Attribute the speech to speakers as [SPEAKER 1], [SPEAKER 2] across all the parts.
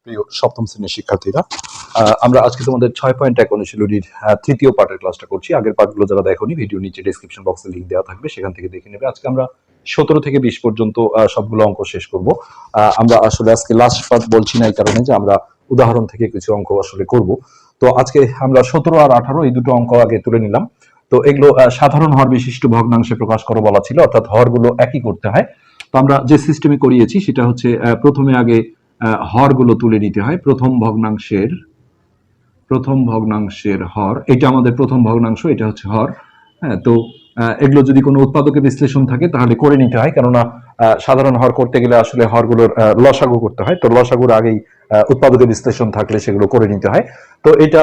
[SPEAKER 1] প্রিয় সপ্তম শ্রেণীর শিক্ষার্থীরা, আমরা আজকে তোমাদের 6.1 অনুশীলনীর তৃতীয় পার্টের ক্লাসটা করছি। আগের পার্টগুলো যারা দেখোনি, ভিডিও নিচে ডেসক্রিপশন বক্সে লিংক দেওয়া থাকবে, সেখান থেকে দেখে নেবে। আজকে আমরা 17 থেকে 20 পর্যন্ত সবগুলো অঙ্ক শেষ করব। আমরা আসলে আজকে লাস্ট পার্ট বলছি না এই কারণে যে আমরা উদাহরণ থেকে কিছু অঙ্ক আসলে করব। তো আজকে আমরা 17 আর 18 এই দুটো অঙ্ক আগে তুলে নিলাম। তো এগুলো সাধারণ হর বিশিষ্ট ভগ্নাংশে প্রকাশ করো বলা ছিল, অর্থাৎ হরগুলো একই করতে হয়। তো আমরা যে সিস্টেমে করিয়েছি সেটা হচ্ছে প্রথমে আগে হরগুলো তুলে নিতে হয়। প্রথম ভগ্নাংশের হর, এটা আমাদের প্রথম ভগ্নাংশ, এটা হচ্ছে হর। হ্যাঁ, তো এগুলো যদি কোনো উৎপাদকে বিশ্লেষণ থাকে তাহলে করে নিতে হয়, কেননা সাধারণ হর করতে গেলে আসলে হরগুলোর লসাগু করতে হয়। তো লসাগুর আগেই উৎপাদকে বিশ্লেষণ থাকলে সেগুলো করে নিতে হয়। তো এটা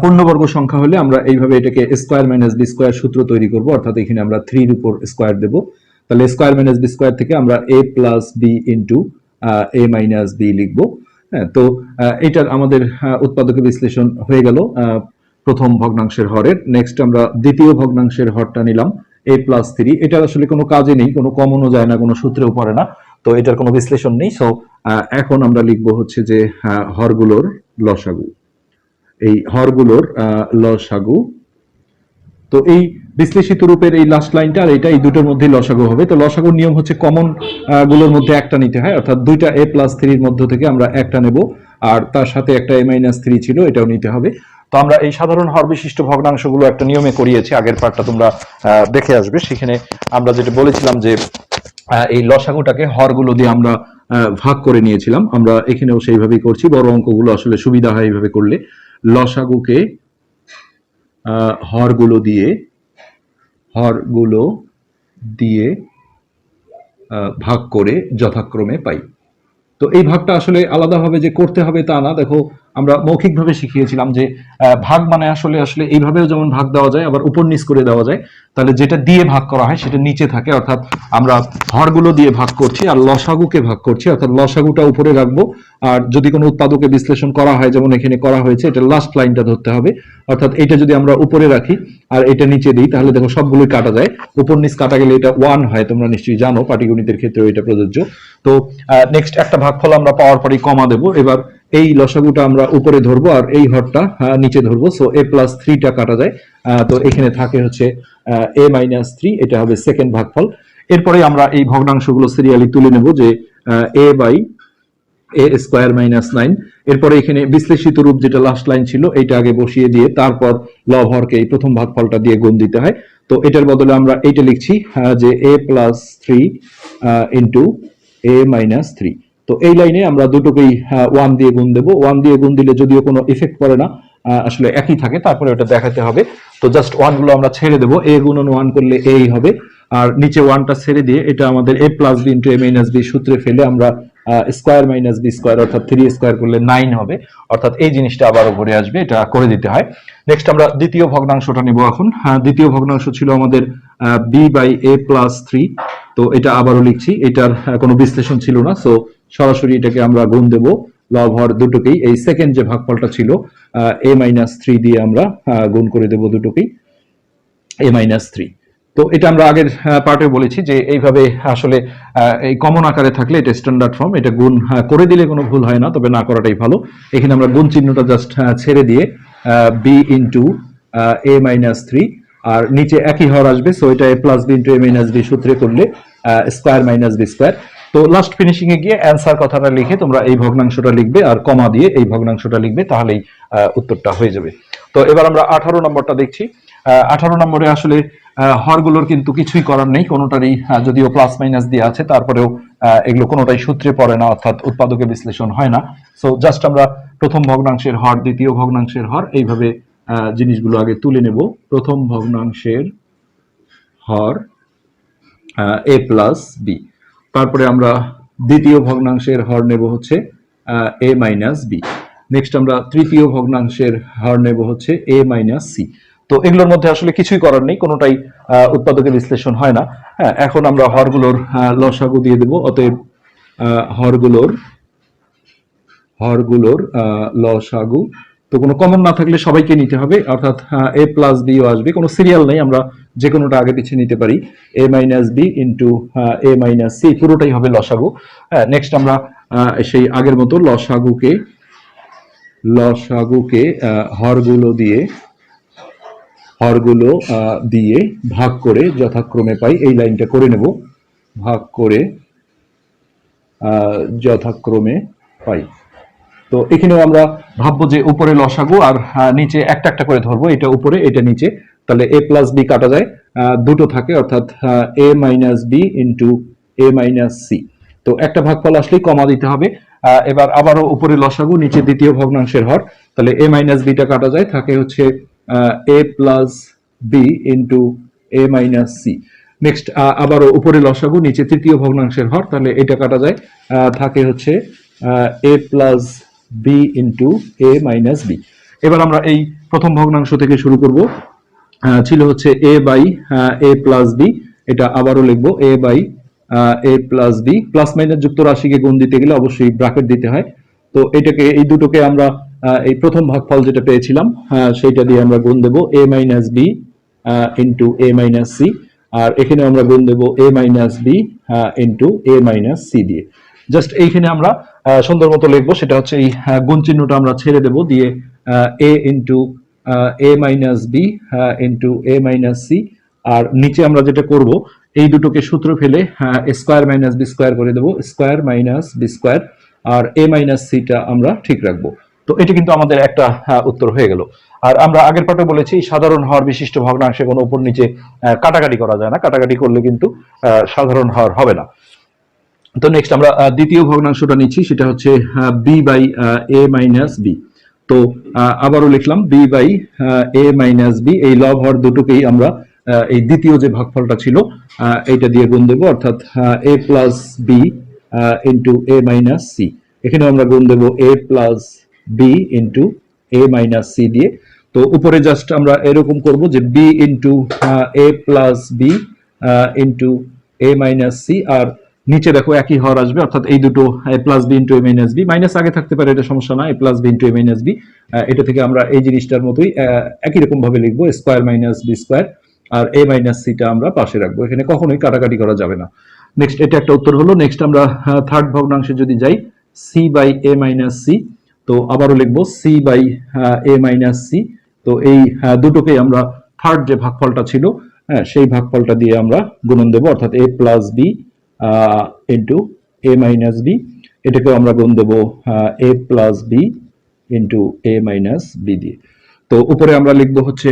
[SPEAKER 1] পূর্ণবর্গ সংখ্যা হলে আমরা এইভাবে এটাকে স্কোয়ার মাইনাস বি স্কোয়ার সূত্র তৈরি করব, অর্থাৎ এখানে আমরা 3 এর উপর স্কোয়ার দেব। তাহলে স্কোয়ার মাইনাস বি স্কোয়ার থেকে আমরা a plus B into a minus B লিখবো। হ্যাঁ, তো এটার আমাদের উৎপাদকে বিশ্লেষণ হয়ে গেল প্রথম ভগ্নাংশের হরের। নেক্সট আমরা দ্বিতীয় ভগ্নাংশের হরটা নিলাম a প্লাস 3। এটার আসলে কোনো কাজে নেই, কোনো কমনও যায় না, কোনো সূত্রেও পড়ে না, তো এটার কোনো বিশ্লেষণ নেই। সো এখন আমরা লিখবো হচ্ছে যে হরগুলোর লসাগু, এই হরগুলোর লসাগু। তো এই বিশ্লেষিত রূপের এই লাস্ট লাইনটা আর এটা, এই দুটোর মধ্যে লসাগু হবে। তো লসাগুর নিয়ম হচ্ছে কমন গুলোর মধ্যে একটা নিতে হয়, অর্থাৎ দুইটা a প্লাস 3 মধ্য থেকে আমরা একটা নেব, আর তার সাথে একটা a মাইনাস 3 ছিল, এটাও নিতে হবে। তো আমরা এই সাধারণ হর বিশিষ্ট ভগ্নাংশগুলো একটা নিয়মে করিয়েছি, আগের পার্টটা তোমরা দেখে আসবে। সেখানে আমরা যেটা বলেছিলাম যে এই লসাগুটাকে হরগুলো দিয়ে আমরা ভাগ করে নিয়েছিলাম। আমরা এখানেও সেইভাবেই করছি, বড় অঙ্কগুলো আসলে সুবিধা হয় এইভাবে করলে। লসাগুকে হরগুলো দিয়ে ভাগ করে যথাক্রমে পাই। তো এই ভাগটা আসলে আলাদাভাবে যে করতে হবে তা না। দেখো, আমরা মৌখিকভাবে শিখিয়েছিলাম যে ভাগ মানে আসলে এইভাবেও যেমন ভাগ দেওয়া যায়, আবার উপর নিচ করে দেওয়া যায়। তাহলে যেটা দিয়ে ভাগ করা হয় সেটা নিচে থাকে, অর্থাৎ আমরা হরগুলো দিয়ে ভাগ করছি আর লসাগুকে ভাগ করছি, অর্থাৎ লসাগুটা উপরে রাখবো। আর যদি কোনো উৎপাদকে বিশ্লেষণ করা হয়, যেমন এখানে করা হয়েছে, এটা লাস্ট লাইনটা ধরতে হবে। অর্থাৎ এটা যদি আমরা উপরে রাখি আর এটা নিচে দিই, তাহলে দেখো সবগুলোই কাটা যায়। উপর নিচ কাটা গেলে এটা 1 হয়, তোমরা নিশ্চয়ই জানো, পাটিগণিতের ক্ষেত্রে এটা প্রযোজ্য। তো নেক্সট একটা ভাগফল আমরা পাওয়ার পরেই কমা দেব। এবার এই লসাগুটা আমরা উপরে ধরবো আর এই হরটা নিচে ধরবো। সো a প্লাস 3টা কাটা যায়, তো এখানে থাকে হচ্ছে a মাইনাস 3, এটা হবে সেকেন্ড ভাগফল। এরপরে আমরা এই ভগ্নাংশগুলো সিরিয়ালি তুলে নেব, যে a by a square minus 9। এরপরে এখানে বিশ্লেষিত রূপ যেটা লাস্ট লাইন ছিল, এটা আগে বসিয়ে দিয়ে তারপর লব হরকে এই প্রথম ভাগফলটা দিয়ে গুণ দিতে হয়। তো এটার বদলে আমরা এইটা লিখছি যে a plus 3 into a minus 3। তো এই লাইনে আমরা দুটোকেই 1 দিয়ে গুণ দেবো। 1 দিয়ে গুণ দিলে যদিও কোনো ইফেক্ট পড়ে না, আসলে একই থাকে, তারপরে ওটা দেখাতে হবে। তো জাস্ট 1 গুলো আমরা ছেড়ে দেবো, a গুণন 1 করলে a হবে, আর নিচে 1টা ছেড়ে দিয়ে এটা আমাদের a plus B into a minus B সূত্রে ফেলে আমরা স্কোয়ার মাইনাস বি স্কোয়ার, অর্থাৎ 3 স্কোয়ার করলে 9 হবে, অর্থাৎ এই জিনিসটা আবারও ঘুরে আসবে, এটা করে দিতে হয়। নেক্সট আমরা দ্বিতীয় ভগ্নাংশটা নিব এখন। দ্বিতীয় ভগ্নাংশ ছিল আমাদের বি বাই a প্লাস 3। তো এটা আবারও লিখছি, এটার কোনো বিশ্লেষণ ছিল না, সো সরাসরি এটাকে আমরা গুণ দেব লব হর দুটোকেই। এই সেকেন্ড যে ভাগফলটা ছিল a মাইনাস 3 দিয়ে আমরা গুণ করে দেব দুটোকেই a মাইনাস 3। তো এটা আমরা আগের পার্টে বলেছি যে এইভাবে আসলে এই কমন আকারে থাকলে এটা স্ট্যান্ডার্ড ফর্ম, এটা গুণ করে দিলে কোনো ভুল হয় না, তবে না করাটাই ভালো। এখানে আমরা গুণ চিহ্নটা জাস্ট ছেড়ে দিয়ে বি ইন্টু a মাইনাস 3, আর নিচে একই হর আসবে, সো এটা a plus B into a minus B সূত্রে করলে স্কোয়ার মাইনাস বি স্কোয়ার। তো লাস্ট ফিনিশিং এ গিয়ে অ্যান্সার কথাটা লিখে তোমরা এই ভগ্নাংশটা লিখবে আর কমা দিয়ে এই ভগ্নাংশটা লিখবে, তাহলেই উত্তরটা হয়ে যাবে। তো এবার আমরা 18 নম্বরটা দেখছি। 18 নম্বরে আসলে হরগুলোর কিন্তু কিছুই করার নেই, কোনোটারই যদিও প্লাস মাইনাস দিয়ে আছে, তারপরেও এগুলো কোনোটাই সূত্রে পড়ে না, অর্থাৎ উৎপাদকে বিশ্লেষণ হয় না। সো জাস্ট আমরা প্রথম ভগ্নাংশের হর, দ্বিতীয় ভগ্নাংশের হর, এইভাবে জিনিসগুলো আগে তুলে নেব। প্রথম ভগ্নাংশের হর a প্লাস বি, তারপরে আমরা দ্বিতীয় ভগ্নাংশের হর নেব হচ্ছে a মাইনাস বি। নেক্সট আমরা তৃতীয় ভগ্নাংশের হর নেব হচ্ছে a মাইনাস সি। তো এগুলোর মধ্যে আসলে কিছুই করার নেই, কোনোটাই উৎপাদকে বিশ্লেষণ হয় না। হ্যাঁ, এখন আমরা হরগুলোর লসাগু দিয়ে দেব। অতএব হরগুলোর লসাগু, তো কোনো কমন না থাকলে সবাইকে নিতে হবে, অর্থাৎ a প্লাস বিও আসবে, কোনো সিরিয়াল নেই, আমরা যে কোনোটা আগে পিছিয়ে নিতে পারি। a minus B into a minus C পুরোটাই হবে লসাগু। নেক্সট আমরা সেই আগের মতো লসাগুকে হরগুলো দিয়ে ভাগ করে যথাক্রমে পাই। এই লাইনটা করে নেব, ভাগ করে যথাক্রমে পাই। তো এখানেও আমরা ভাববো যে উপরে লসাগু আর নিচে একটা একটা করে ধরবো, এটা উপরে এটা নিচে, তাহলে এ প্লাস বি কাটা যায়, দুটো থাকে, অর্থাৎ এ মাইনাস বি ইন্টু এ মাইনাস সি। তো একটা ভাগফল আসলেই কমা দিতে হবে। এবার আবারও উপরে লসাগু, নিচে দ্বিতীয় ভগ্নাংশের হর, তাহলে এ মাইনাস বিটা কাটা যায়, থাকে হচ্ছে এ প্লাস বি ইন্টু এ মাইনাস সি। নেক্সট আবারও উপরে লসাগু, নিচে তৃতীয় ভগ্নাংশের হর, তাহলে এটা কাটা যায়, থাকে হচ্ছে এ প্লাস বি ইন্টু এ মাইনাস বি। এবার আমরা এই প্রথম ভগ্নাংশ থেকে শুরু করব, ছিল হচ্ছে a by A plus B, এটা আবারও লিখবো a by A plus b. Plus minus যুক্ত রাশিকে গুণ দিতে গেলে অবশ্যই ব্র্যাকেট দিতে হয়। তো এটাকে, এই দুটোকে আমরা এই প্রথম ভাগফল যেটা পেয়েছিলাম সেইটা দিয়ে আমরা গুণ দেবো এ মাইনাস বি ইন্টু এ মাইনাস সি, আর এখানে আমরা গুণ দেবো এ মাইনাস বি ইন্টু এ মাইনাস সি দিয়ে। জাস্ট এইখানে আমরা সুন্দর মতো লিখবো, সেটা হচ্ছে এই গুণ চিহ্নটা আমরা ছেড়ে দেবো, দিয়ে এ ইন্টু এ মাইনাস বি ইন্টু এ মাইনাস সি। আর নিচে আমরা যেটা করব, এই দুটোকে সূত্র ফেলে স্কোয়ার মাইনাস বি স্কোয়ার করে দেবো, স্কোয়ার মাইনাস বি স্কোয়ার, আর এ মাইনাস সিটা আমরা ঠিক রাখবো। তো এটা কিন্তু আমাদের একটা উত্তর হয়ে গেল। আর আমরা আগের পাঠে বলেছি সাধারণ হর বিশিষ্ট ভগ্নাংশে কোনো উপর নিচে কাটাকাটি করা যায় না, কাটাকাটি করলে কিন্তু সাধারণ হর হবে না। তো নেক্সট আমরা দ্বিতীয় ভগ্নাংশটা নিচ্ছি, সেটা হচ্ছে B by A minus B. তো আবারও লিখলাম B by A minus B, এই লব হর দুটোকেই আমরা এই দ্বিতীয় যে ভাগফলটা ছিল এইটা দিয়ে গুণ দেবো, অর্থাৎ এ প্লাস বি ইন্টু এ মাইনাস সি। এখানে আমরা গুণ দেবো এ প্লাস বি ইন্টু এ মাইনাস সি দিয়ে। তো উপরে জাস্ট আমরা এরকম করব যে B into A plus B into A minus C, আর নিচে দেখো একই হর আসবে, অর্থাৎ এই দুটো এ প্লাস বি ইন্টু এ মাইনাস বি, মাইনাস আগে থাকতে পারে, এটা সমস্যা না, এ প্লাস বি ইন্টু এ মাইনাস বি। এটা থেকে আমরা এই জিনিসটার মতোই একই রকম ভাবে লিখবো, স্কোয়ার মাইনাস বি স্কোয়ার, আর এ মাইনাস সিটা আমরা পাশে রাখবো, এখানে কখনোই কাটাকাটি করা যাবে না। নেক্সট এটা একটা উত্তর হলো। নেক্সট আমরা থার্ড ভগ্নাংশে যদি যাই, C by A minus C, তো আবারও লিখবো C by A minus C. তো এই দুটোকেই আমরা থার্ড যে ভাগফলটা ছিল সেই ভাগফলটা দিয়ে আমরা গুণন দেবো, অর্থাৎ এ প্লাস বি ইন্টু এ মাইনাস বি। এটাকেও আমরা গুণ দেবো এ প্লাস বি ইন্টু এ মাইনাস বি দিয়ে। তো উপরে আমরা লিখবো হচ্ছে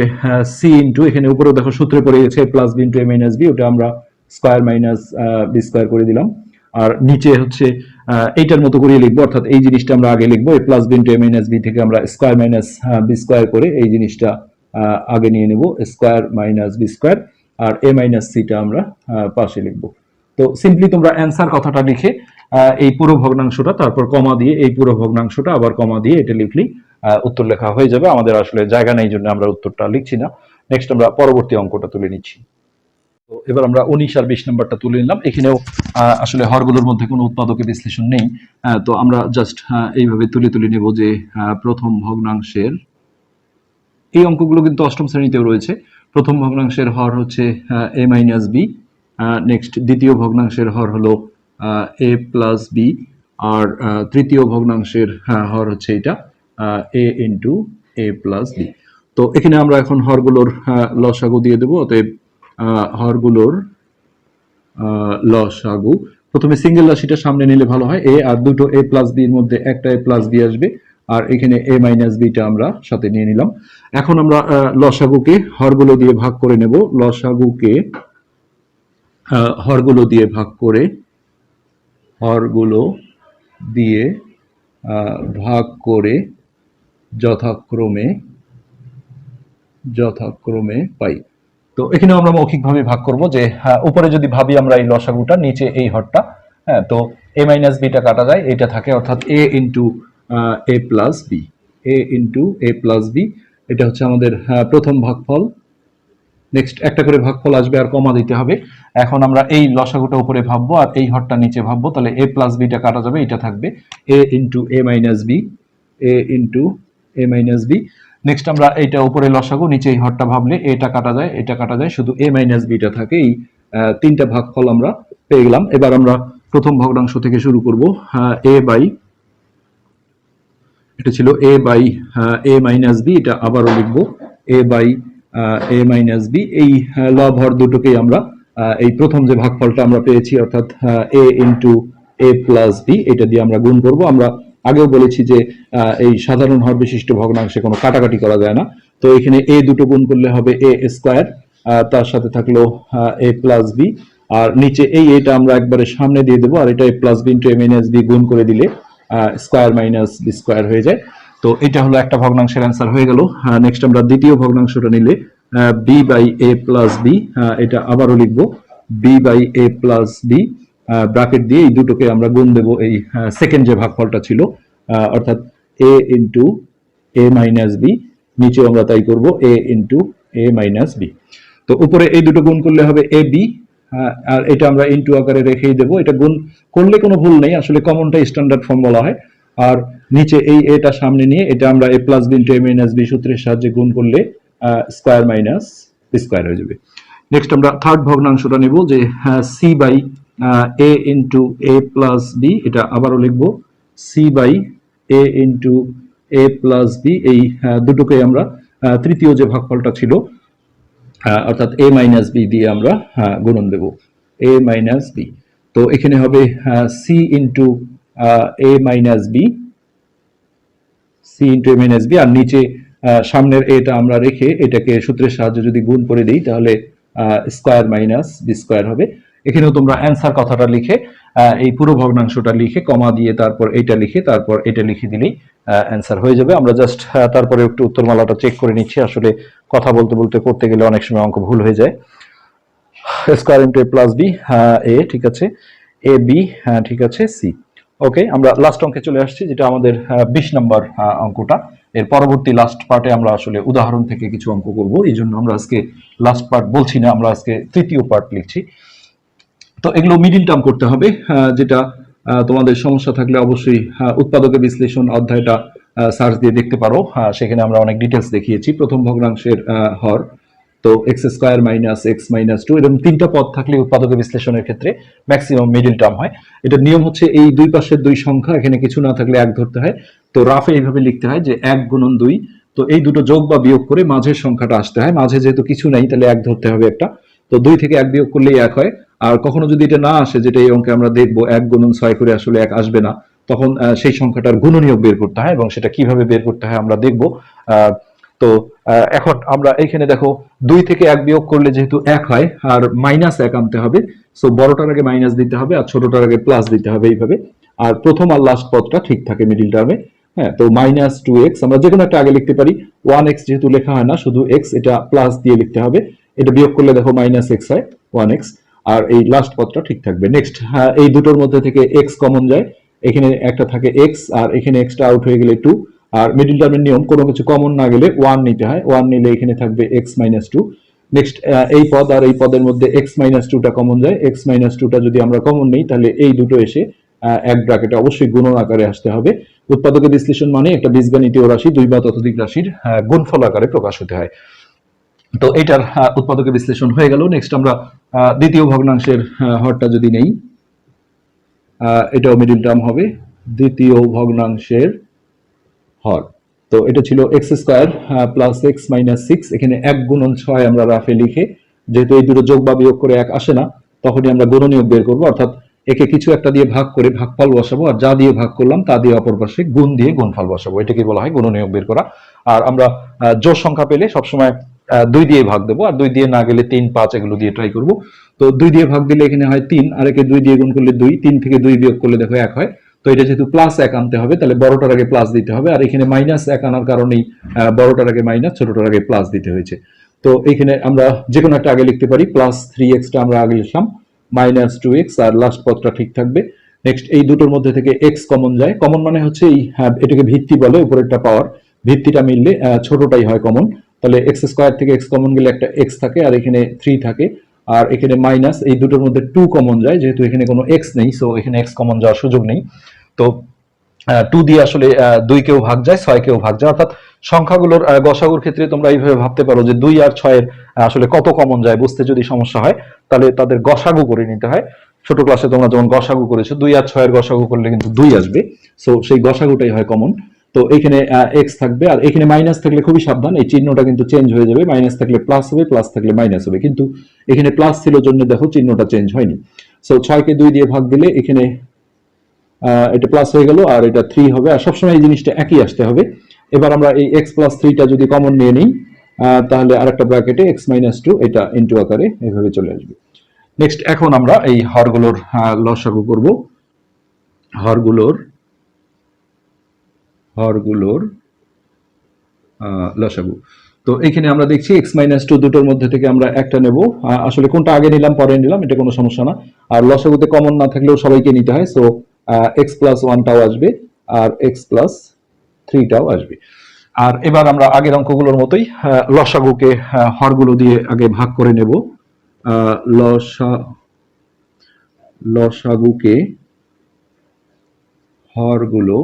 [SPEAKER 1] সি ইন্টু, এখানে উপরেও দেখো সূত্রে পড়ে গেছে প্লাস বি ইন্টু এ মাইনাস বি, ওটা আমরা স্কোয়ার মাইনাস বি স্কোয়ার করে দিলাম। আর নিচে হচ্ছে এইটার মতো করে লিখবো, অর্থাৎ এই জিনিসটা আমরা আগে লিখবো এ প্লাস বি ইন্টু এ মাইনাস বি থেকে আমরা স্কোয়ার মাইনাস বি স্কোয়ার করে এই জিনিসটা আগে নিয়ে নেব, স্কোয়ার মাইনাস বি স্কোয়ার, আর এ মাইনাস সিটা আমরা পাশে লিখবো। তো সিম্পলি তোমরা অ্যান্সার কথাটা লিখে এই পুরো ভগ্নাংশটা, তারপর কমা দিয়ে এই পুরো ভগ্নাংশটা আবার কমা দিয়ে এটা লিখলেই উত্তর লেখা হয়ে যাবে। আমাদের আসলে জায়গা নেই জন্য আমরা উত্তরটা লিখছি না। নেক্সট আমরা পরবর্তী অঙ্কটা তুলে নিচ্ছি। তো এবার আমরা 19 আর 20 নাম্বারটা তুলে নিলাম। এখানেও আসলে হরগুলোর মধ্যে কোনো উৎপাদকের বিশ্লেষণ নেই, তো আমরা জাস্ট এইভাবে তুলে তুলে নেব যে প্রথম ভগ্নাংশের এই অঙ্কগুলো কিন্তু অষ্টম শ্রেণীতেও রয়েছে। প্রথম ভগ্নাংশের হর হচ্ছে এ মাইনাস বি, নেক্সট দ্বিতীয় ভগ্নাংশের হর হলো এ প্লাস বি, আর তৃতীয় ভগ্নাংশের হর হচ্ছে এটা এ ইন্টু এ প্লাস বি। তো এখানে আমরা এখন হরগুলোর লসাগু দিয়ে দেবো, অতএব হরগুলোর লসাগু, প্রথমে সিঙ্গেল রাশিটা সামনে নিলে ভালো হয়, এ আর দুটো এ প্লাস বির মধ্যে একটা এ প্লাস বি আসবে, আর এখানে এ মাইনাস বিটা আমরা সাথে নিয়ে নিলাম। এখন আমরা লসাগুকে হরগুলো দিয়ে ভাগ করে নেব, লসাগুকে হরগুলো দিয়ে ভাগ করে, হরগুলো দিয়ে ভাগ করে যথাক্রমে যথাক্রমে পাই। তো এখানে আমরা মৌখিকভাবে ভাগ করব যে উপরে যদি ভাবি আমরা এই লসাগুটা, নিচে এই হরটা, হ্যাঁ, তো এ মাইনাস বিটা কাটা যায়, এটা থাকে, অর্থাৎ এ into A plus B, A into A plus B, এটা হচ্ছে আমাদের প্রথম ভাগফল। নেক্সট একটা করে ভাগফল আসবে আর কমা দিতে হবে। এখন আমরা এই লসাগুটা উপরে ভাববো আর এই হরটা নিচে ভাববো, তাহলে এ প্লাস বিটা কাটা যাবে, এটা থাকবে এ ইন্টু এ মাইনাস বি, এ ইন্টু এ মাইনাস বি। নেক্সট আমরা এইটা উপরে লসাগু, নিচে এই হরটা ভাবলে এটা কাটা যায়, এটা কাটা যায়, শুধু এ মাইনাস বিটা থাকে। এই তিনটা ভাগফল আমরা পেয়ে গেলাম। এবার আমরা প্রথম ভগ্নাংশ থেকে শুরু করব। এ বাই, এটা ছিল এ বাই এ মাইনাস বি, এটা আবারও লিখবো a by A minus B. এই লব হর দুটোকেই আমরা এই প্রথম যে ভাগফলটা আমরা পেয়েছি অর্থাৎ এ ইন্টু এ প্লাস বি, এটা দিয়ে আমরা গুণ করব। আমরা আগেও বলেছি যে এই সাধারণ হর বিশিষ্ট ভগ্নাংশে কোনো কাটাকাটি করা যায় না, তো এখানে এ দুটো গুণ করলে হবে এ স্কোয়ার, তার সাথে থাকলো এ প্লাস বি, আর নিচে এই এটা আমরা একবারে সামনে দিয়ে দেবো, আর এটা এ প্লাস বি ইন্টু এ মাইনাস বি গুণ করে দিলে স্কোয়ার মাইনাস বি স্কোয়ার হয়ে যায়। তো এটা হলো একটা ভগ্নাংশের অ্যান্সার হয়ে গেল। নেক্সট আমরা দ্বিতীয় ভগ্নাংশটা নিলে B by A plus B, এটা আবারও লিখবো B by A plus B, bracket দিয়ে এই দুটোকে আমরা গুণ দেবো এই সেকেন্ড যে ভাগফলটা ছিল, অর্থাৎ এ ইন্টু এ মাইনাস বি, নিচেও আমরা তাই করব এ ইন্টু এ মাইনাস বি। তো উপরে এই দুটো গুণ করলে হবে এ বি, আর এটা আমরা ইনটু আকারে রেখেই দেবো। এটা গুণ করলে কোনো ভুল নেই, আসলে কমনটা স্ট্যান্ডার্ড ফর্ম বলা হয়। আর নিচে এই এটা সামনে নিয়ে এটা আমরা এ প্লাস বি ইন্টু এ মাইনাস বি সূত্রের সাহায্যে গুণ করলে স্কোয়ার মাইনাস স্কোয়ার হয়ে যাবে। নেক্সট আমরা থার্ড ভগ্নাংশটা নেব যে C by A into A plus B, এটা আবারও লিখবো C by A into A plus B. এই দুটোকে আমরা তৃতীয় যে ভাগফলটা ছিল অর্থাৎ এ মাইনাস বি দিয়ে আমরা গুণন দেব এ মাইনাস বি। তো এখানে হবে সি ইন্টু এ মাইনাস বি, সি ইন্টু এ মাইনাস বি, আর নিচে সামনের এটা আমরা রেখে এটাকে সূত্রের সাহায্যে যদি গুণ করে দিই তাহলে স্কোয়ার মাইনাস বি স্কোয়ার হবে। এখানেও তোমরা অ্যান্সার কথাটা লিখে এই পুরো ভগ্নাংশটা লিখে কমা দিয়ে তারপর এটা লিখে তারপর এটা লিখে দিলেই অ্যান্সার হয়ে যাবে। আমরা জাস্ট তারপরে একটু উত্তরমালাটা চেক করে নিচ্ছি, আসলে কথা বলতে বলতে করতে গেলে অনেক সময় অঙ্ক ভুল হয়ে যায়। Square into A plus B, এ ঠিক আছে, এ বি ঠিক আছে, সি। ওকে, আমরা লাস্ট অঙ্কে চলে আসছি, যেটা আমাদের 20 নম্বর অঙ্কটা। এর পরবর্তী লাস্ট পার্টে আমরা আসলে উদাহরণ থেকে কিছু অঙ্ক করব, এই জন্য আমরা আজকে লাস্ট পার্ট বলছি না, আমরা আজকে তৃতীয় পার্ট লিখছি। তো এগুলো মিডিল টার্ম করতে হবে, যেটা তোমাদের সমস্যা থাকলে অবশ্যই উৎপাদকের বিশ্লেষণ অধ্যায়টা সার্চ দিয়ে দেখতে পারো, সেখানে আমরা অনেক ডিটেলস দেখিয়েছি। প্রথম ভগ্নাংশের হর, তো X square minus X minus two, এরকম তিনটা পদ থাকলে উৎপাদকের বিশ্লেষণের ক্ষেত্রে ম্যাক্সিমাম মিডিল টার্ম হয়। এটার নিয়ম হচ্ছে এই দুই পাশের দুই সংখ্যা, এখানে কিছু না থাকলে এক ধরতে হয়। তো রাফে এইভাবে লিখতে হয় যে এক গুণন দুই, তো এই দুটো যোগ বা বিয়োগ করে মাঝের সংখ্যাটা আসতে হয়। মাঝে যেহেতু কিছু নাই তাহলে এক ধরতে হবে একটা, তো দুই থেকে এক বিয়োগ করলেই এক হয়। আর কখনো যদি এটা না আসে, যেটা এই অঙ্কে আমরা দেখবো এক গুণন ছয় করে আসলে এক আসবে না, তখন সেই সংখ্যাটার গুণনীয়ক বের করতে হয়, এবং সেটা কিভাবে বের করতে হয় আমরা দেখবো। তো এখন আমরা এইখানে দেখো দুই থেকে এক বিয়োগ করলে যেহেতু এক হয়, আর মাইনাস এক আনতে হবে, সো বড়টার আগে মাইনাস দিতে হবে আর ছোটটার আগে প্লাস দিতে হবে এইভাবে। আর প্রথম আর লাস্ট পদটা ঠিক থাকে মিডিল টার্মে। হ্যাঁ, তো মাইনাস টু এক্স আমরা যে কোনো একটা আগে লিখতে পারি, ওয়ান এক্স যেহেতু লেখা হয় না, শুধু এক্স, এটা প্লাস দিয়ে লিখতে হবে। এটা বিয়োগ করলে দেখো মাইনাস এক্স হয়, ওয়ান এক্স, আর এই লাস্ট পদটা ঠিক থাকবে। নেক্সট, এই দুটোর মধ্যে থেকে এক্স কমন যায়, এখানে একটা থাকে এক্স, আর এখানে এক্সটা আউট হয়ে গেলে টু। আর মিডিল টার্মের নিয়ম, কোনো কিছু কমন না গেলে ওয়ান নিতে হয়, ওয়ান নিলে এখানে থাকবে এক্স মাইনাস টু। নেক্সট, এই পদ আর এই পদের মধ্যে এক্স মাইনাস টুটা কমন যায়, এক্স মাইনাস টুটা যদি আমরা কমন নিই তাহলে এই দুটো এসে এক ব্র্যাকেটে অবশ্যই গুণন আকারে আসতে হবে। উৎপাদকের বিশ্লেষণ মানে একটা বীজগণিতীয় রাশি, দুই বা ততোধিক রাশির গুণফল আকারে প্রকাশ হতে হয়। তো এটার উৎপাদকের বিশ্লেষণ হয়ে গেল। নেক্সট আমরা দ্বিতীয় ভগ্নাংশের হরটা যদি নেই, এটাও মিডিল টার্ম হবে। দ্বিতীয় ভগ্নাংশের হর, তো এটা ছিল x square plus X minus six. এখানে এক গুণন ছয় আমরা রাফে লিখে, যেহেতু এই দুটো যোগ বা বিয়োগ করে এক আসে না, তখনই আমরা গুণনীয়ক বের করবো, অর্থাৎ একে কিছু একটা দিয়ে ভাগ করে ভাগফল বসাবো, আর যা দিয়ে ভাগ করলাম তা দিয়ে অপর পাশে গুণ দিয়ে গুণফল বসাবো, এটাকে বলা হয় গুণনীয়ক বের করা। আর আমরা জোড় সংখ্যা পেলে সবসময় দুই দিয়ে ভাগ দেবো, আর দুই দিয়ে না গেলে তিন পাঁচ এগুলো দিয়ে ট্রাই করবো। তো দুই দিয়ে ভাগ দিলে এখানে হয় তিন, আর একে দুই দিয়ে গুণ করলে দুই, তিন থেকে দুই বিয়োগ করলে দেখো এক হয়। তো এটা যেহেতু প্লাস এক আনতে হবে, তাহলে বড়টার আগে প্লাস দিতে হবে, আর এখানে মাইনাস এক আনার কারণেই বড়টার আগে মাইনাস, ছোটটার আগে প্লাস দিতে হয়েছে। তো এখানে আমরা যে কোনো একটা আগে লিখতে পারি, প্লাস থ্রি এক্সটা আমরা আগে লিখলাম, মাইনাস টু এক্স, আর লাস্ট পদটা ঠিক থাকবে। নেক্সট, এই দুটোর মধ্যে থেকে এক্স কমন যায়, কমন মানে হচ্ছে এই এটাকে ভিত্তি বলে, উপরেরটা পাওয়ার, ভিত্তিটা মিললে ছোটটাই হয় কমন। তাহলে এক্স স্কোয়ার থেকে এক্স কমন গেলে একটা এক্স থাকে, আর এখানে থ্রি থাকে, আর এখানে মাইনাস, এই দুটোর মধ্যে টু কমন যায়, যেহেতু এখানে কোনো এক্স নেই, সো এখানে এক্স কমন যাওয়ার সুযোগ নেই। তো টু দিয়ে আসলে দুই কেও ভাগ যায়, ছয় কেও ভাগ যায়, অর্থাৎ সংখ্যাগুলোর গসাগুর ক্ষেত্রে তোমরা এইভাবে ভাবতে পারো যে দুই আর ছয়ের আসলে কত কমন যায় বুঝতে যদি সমস্যা হয় তাহলে তাদের গসাগু করে নিতে হয়। ছোট ক্লাসে তোমরা যেমন গসাগু করেছো 2 আর 6 এর গসাগু করলে কিন্তু 2 আসবে, সো সেই গসাগুটাই হয় কমন। তো এখানে এক্স থাকবে, আর এখানে মাইনাস থাকলে খুবই সাবধান, এই চিহ্নটা কিন্তু চেঞ্জ হয়ে যাবে, মাইনাস থাকলে প্লাস হবে, প্লাস থাকলে মাইনাস হবে, কিন্তু এখানে প্লাস ছিল জন্য দেখো চিহ্নটা চেঞ্জ হয়নি। সো 6 কে 2 দিয়ে ভাগ দিলে এখানে এটা প্লাস হয়ে গেল, আর এটা 3 হবে, আর সবসময় এই জিনিসটা একই আসতে হবে। এবার আমরা এই এক্স প্লাস থ্রিটা যদি কমন নিয়ে নিই তাহলে আরেকটা ব্র্যাকেটে এক্স মাইনাস টু এটা ইন্টু আকারে এভাবে চলে আসবে। নেক্সট এখন আমরা এই হরগুলোর লসাগু করব। হরগুলোর হরগুলোর লসাগু। তো এখানে আমরা দেখছি এক্স মাইনাস টু দুটোর মধ্যে থেকে আমরা একটা নেব, আসলে কোনটা আগে নিলাম পরে নিলাম এটা কোনো সমস্যা না, আর লসাগুতে কমন না থাকলেও সবাইকে নিতে হয়, সো এক্স প্লাস ওয়ানটাও আসবে আর এক্স প্লাস থ্রিটাও আসবে। আর এবার আমরা আগের অঙ্কগুলোর মতোই লসাগুকে হরগুলো দিয়ে আগে ভাগ করে নেব। লসাগুকে হরগুলো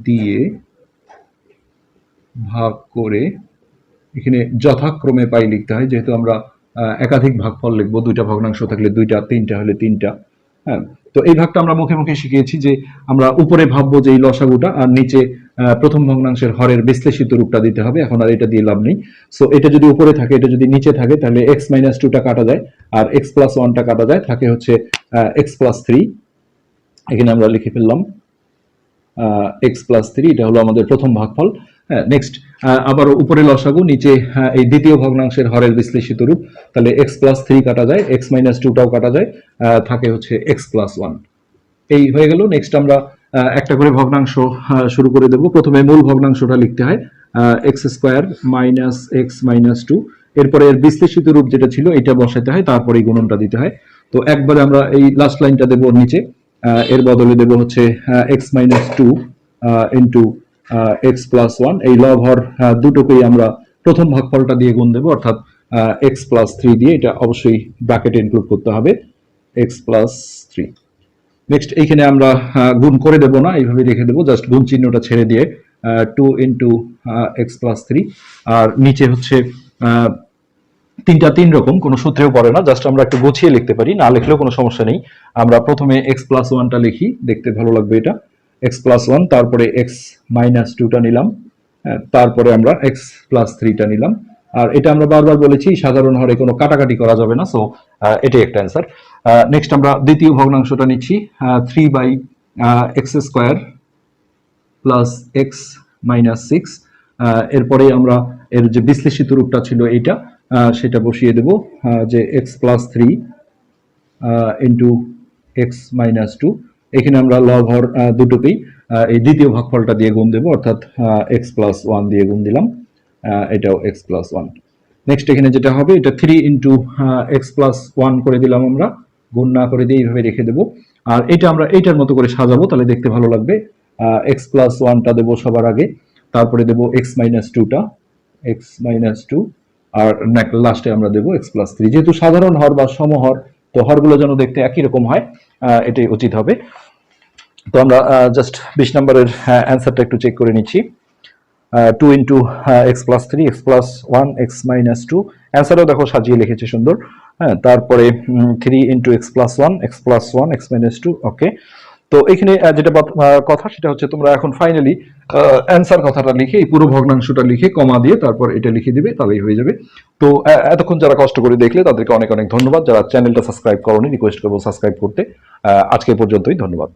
[SPEAKER 1] দিয়ে ভাগ করে এখানে যথাক্রমে পাই লিখতে হয়, যেহেতু আমরা একাধিক ভাগফল লিখবো, দুইটা ভগ্নাংশ থাকলে দুইটা, তিনটা হলে তিনটা। হ্যাঁ, তো এই ভাগটা আমরা মুখে মুখে শিখিয়েছি যে আমরা উপরে ভাববো যে এই লসাগুটা, আর নিচে প্রথম ভগ্নাংশের হরের বিশ্লেষিত রূপটা দিতে হবে, এখন আর এটা দিয়ে লাভ নেই। সো এটা যদি উপরে থাকে, এটা যদি নিচে থাকে, তাহলে এক্স মাইনাস টুটা কাটা যায় আর এক্স প্লাস ওয়ানটা কাটা যায়, থাকে হচ্ছে এক্স প্লাস থ্রি। এখানে আমরা লিখে ফেললাম এক্স প্লাস থ্রি, এটা হলো আমাদের প্রথম ভাগফল। হ্যাঁ, নেক্সট আবারও উপরে লসাগু, নিচে এই দ্বিতীয় ভগ্নাংশের হরের বিশ্লেষিত রূপ, তাহলে এক্স প্লাস থ্রি কাটা যায়, এক্স মাইনাস টুটাও কাটা যায়, থাকে হচ্ছে এক্স প্লাস ওয়ান। এই হয়ে গেল। নেক্সট আমরা একটা করে ভগ্নাংশ শুরু করে দেব। প্রথমে মূল ভগ্নাংশটা লিখতে হয় X square minus X minus two, এরপরে এর বিশ্লেষিত রূপ যেটা ছিল এটা বসাতে হয়, তারপরে এই গুণনটা দিতে হয়। তো একবারে আমরা এই লাস্ট লাইনটা দেবো নিচে, এর বদলে দেব হচ্ছে X minus two into x plus one. এই লব হর দুটোকেই আমরা প্রথম ভাগফলটা দিয়ে গুণ দেবো, অর্থাৎ এক্স প্লাস থ্রি দিয়ে, এটা অবশ্যই ব্র্যাকেটে ইনক্লুড করতে হবে, এক্স প্লাস থ্রি। নেক্সট এইখানে আমরা গুণ করে দেব না, এইভাবে রেখে দেবো, জাস্ট গুণ চিহ্নটা ছেড়ে দিয়ে two into x plus three. আর নিচে হচ্ছে তিনটা তিন রকম, কোনো সূত্রেও পড়ে না, জাস্ট আমরা একটু গুছিয়ে লিখতে পারি, না লিখলেও কোনো সমস্যা নেই। আমরা প্রথমে এক্স প্লাস ওয়ানটা লিখি, দেখতে ভালো লাগবে এটা, এক্স প্লাস ওয়ান, তারপরে এক্স মাইনাস টুটা নিলাম, তারপরে আমরা এক্স প্লাস থ্রিটা নিলাম। আর এটা আমরা বারবার বলেছি সাধারণ হরে কোনো কাটাকাটি করা যাবে না, সো এটাই একটা অ্যান্সার। নেক্সট আমরা দ্বিতীয় ভগ্নাংশটা নিচ্ছি, three by X square plus X minus six. এরপরে আমরা এর যে বিশ্লেষিত রূপটা ছিল এইটা, সেটা বসিয়ে দেব, যে X plus three into X minus two. এখানে আমরা লব হর দুটোকেই এই দ্বিতীয় ভাগফলটা দিয়ে গুণ দেবো, অর্থাৎ এক্স প্লাস ওয়ান দিয়ে গুণ দিলাম, এটাও এক্স প্লাস ওয়ান। নেক্সট এখানে যেটা হবে, এটা three into x plus one করে দিলাম, আমরা গুণ না করে দিয়ে এইভাবে রেখে দেবো। আর এটা আমরা এইটার মতো করে সাজাবো, তাহলে দেখতে ভালো লাগবে। এক্স প্লাস ওয়ানটা দেবো সবার আগে, তারপরে দেবো এক্স মাইনাস টুটা, এক্স মাইনাস টু, আর লাস্টে আমরা দেবো এক্স প্লাস থ্রি। যেহেতু সাধারণ হর বা সমহর, তো হরগুলো যেন দেখতে একই রকম হয়, এটাই উচিত হবে। তো আমরা জাস্ট 20 নম্বরের অ্যান্সারটা একটু চেক করে নিচ্ছি। Two into x plus three, x plus one, x minus two, অ্যান্সারও দেখো সাজিয়ে লিখেছে সুন্দর। হ্যাঁ, তারপরে three into x plus one, x minus two, okay. তো এখানে যেটা কথা সেটা হচ্ছে, তোমরা এখন ফাইনালি অ্যান্সার কথাটা লিখে এই পুরো ভগ্নাংশটা লিখে কমা দিয়ে তারপর এটা লিখে দিবে, তাহলেই হয়ে যাবে। তো এতক্ষণ যারা কষ্ট করে দেখলে তাদেরকে অনেক অনেক ধন্যবাদ। যারা চ্যানেলটা সাবস্ক্রাইব করোনি, রিকোয়েস্ট করবো সাবস্ক্রাইব করতে। আজকে পর্যন্তই, ধন্যবাদ।